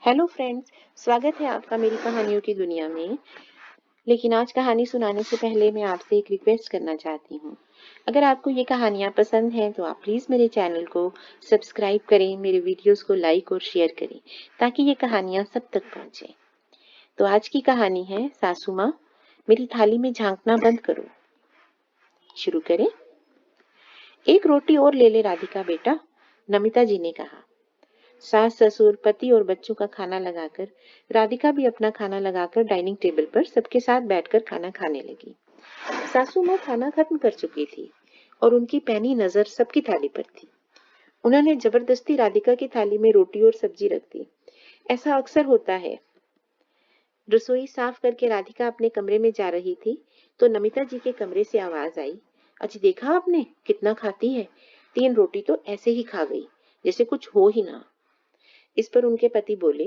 Hello friends, स्वागत है आपका मेरी कहानियों की दुनिया में। लेकिन आज कहानी सुनाने से पहले मैं आपसे एक रिक्वेस्ट करना चाहती हूँ। अगर आपको ये कहानियाँ पसंद हैं तो आप प्लीज़ मेरे चैनल को सब्सक्राइब करें, मेरे वीडियोस को लाइक और शेयर करें ताकि ये कहानियाँ सब तक पहुँचे। तो आज की कहानी है सासू माँ, मेरी थाली में झांकना बंद करो। शुरू करें। एक रोटी और ले ले राधिका बेटा, नमिता जी ने कहा। सास ससुर पति और बच्चों का खाना लगाकर राधिका भी अपना खाना लगाकर डाइनिंग टेबल पर सबके साथ बैठकर खाना खाने लगी। सासू माँ खाना खत्म कर चुकी थी और उनकी पैनी नजर सबकी थाली पर थी। उन्होंने जबरदस्ती राधिका की थाली में रोटी और सब्जी रख दी। ऐसा अक्सर होता है। रसोई साफ करके राधिका अपने कमरे में जा रही थी तो नमिता जी के कमरे से आवाज आई, अजी देखा आपने कितना खाती है, 3 रोटी तो ऐसे ही खा गई जैसे कुछ हो ही ना। इस पर उनके पति बोले,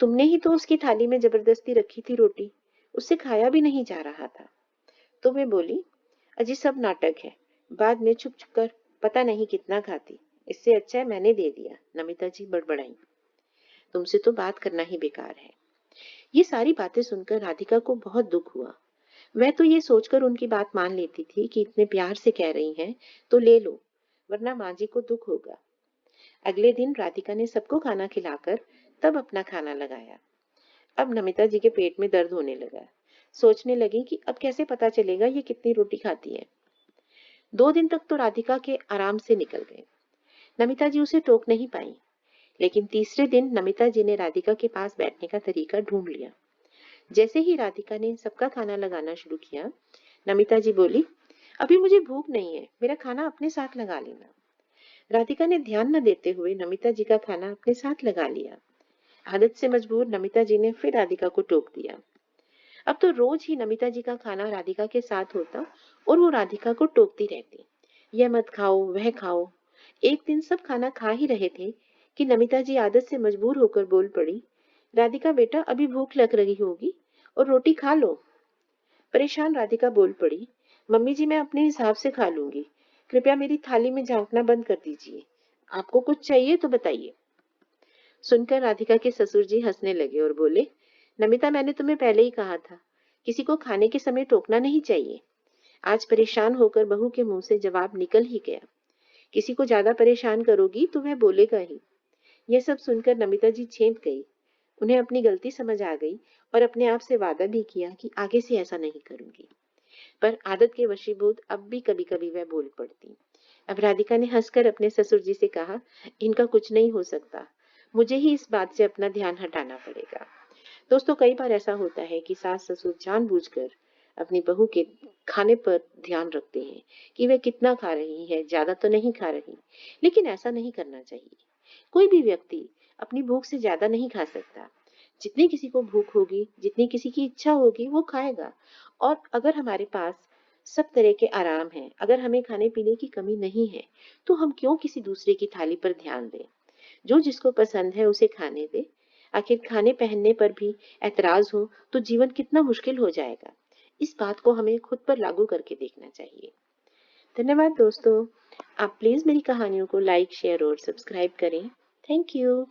तुमने ही तो उसकी थाली में जबरदस्ती रखी थी रोटी, उससे खाया भी नहीं जा रहा था। तो मैं बोली, अजी सब नाटक है, बाद में छुप छुप कर पता नहीं कितना खाती, इससे अच्छा है मैंने दे दिया। नमिता जी बड़बड़ाई, तुमसे तो बात करना ही बेकार है। ये सारी बातें सुनकर राधिका को बहुत दुख हुआ। वह तो ये सोचकर उनकी बात मान लेती थी कि इतने प्यार से कह रही हैं तो ले लो, वरना माँ जी को दुख होगा। अगले दिन राधिका ने सबको खाना खिलाकर तब अपना खाना लगाया। अब नमिता जी के पेट में दर्द होने लगा। सोचने लगी कि अब कैसे पता चलेगा ये कितनी रोटी खाती है। 2 दिन तक तो राधिका के आराम से निकल गए। नमिता जी उसे टोक नहीं पाई। लेकिन तीसरे दिन नमिता जी ने राधिका के पास बैठने का तरीका ढूंढ लिया। जैसे ही राधिका ने सबका खाना लगाना शुरू किया, नमिता जी बोली, अभी मुझे भूख नहीं है, मेरा खाना अपने साथ लगा लेना। राधिका ने ध्यान न देते हुए नमिता जी का खाना अपने साथ लगा लिया। आदत से मजबूर नमिता जी ने फिर राधिका को टोक दिया। अब तो रोज ही नमिता जी का खाना राधिका के साथ होता और वो राधिका को टोकती रहती, यह मत खाओ वह खाओ। एक दिन सब खाना खा ही रहे थे कि नमिता जी आदत से मजबूर होकर बोल पड़ी, राधिका बेटा अभी भूख लग रही होगी और रोटी खा लो। परेशान राधिका बोल पड़ी, मम्मी जी मैं अपने हिसाब से खा लूंगी, कृपया मेरी थाली में झांकना बंद कर दीजिए, आपको कुछ चाहिए तो बताइए। सुनकर राधिका के ससुर जी हंसने लगे और बोले, नमिता मैंने तुम्हें पहले ही कहा था, किसी को खाने के समय टोकना नहीं चाहिए। आज परेशान होकर बहू के मुंह से जवाब निकल ही गया। किसी को ज्यादा परेशान करोगी तो वह बोलेगा ही। यह सब सुनकर नमिता जी चेंप गई। उन्हें अपनी गलती समझ आ गई और अपने आप से वादा भी किया कि आगे से ऐसा नहीं करूंगी। पर आदत के वशीभूत अब भी कभी कभी वह बोल पड़ती। अब राधिका ने हंसकर अपने ससुर जी से कहा, इनका कुछ नहीं हो सकता, मुझे ही इस बात से अपना ध्यान हटाना पड़ेगा। दोस्तों कई बार ऐसा होता है कि सास ससुर जानबूझकर अपनी बहू के खाने पर ध्यान रखते हैं कि वह कितना खा रही है, ज्यादा तो नहीं खा रही। लेकिन ऐसा नहीं करना चाहिए। कोई भी व्यक्ति अपनी भूख से ज्यादा नहीं खा सकता। जितनी किसी को भूख होगी, जितनी किसी की इच्छा होगी वो खाएगा। और अगर हमारे पास सब तरह के आराम हैं, अगर हमें खाने पीने की कमी नहीं है, तो हम क्यों किसी दूसरे की थाली पर ध्यान दें। जो जिसको पसंद है उसे खाने दे। आखिर खाने पहनने पर भी ऐतराज हो तो जीवन कितना मुश्किल हो जाएगा। इस बात को हमें खुद पर लागू करके देखना चाहिए। धन्यवाद दोस्तों। आप प्लीज मेरी कहानियों को लाइक शेयर और सब्सक्राइब करें। Thank you.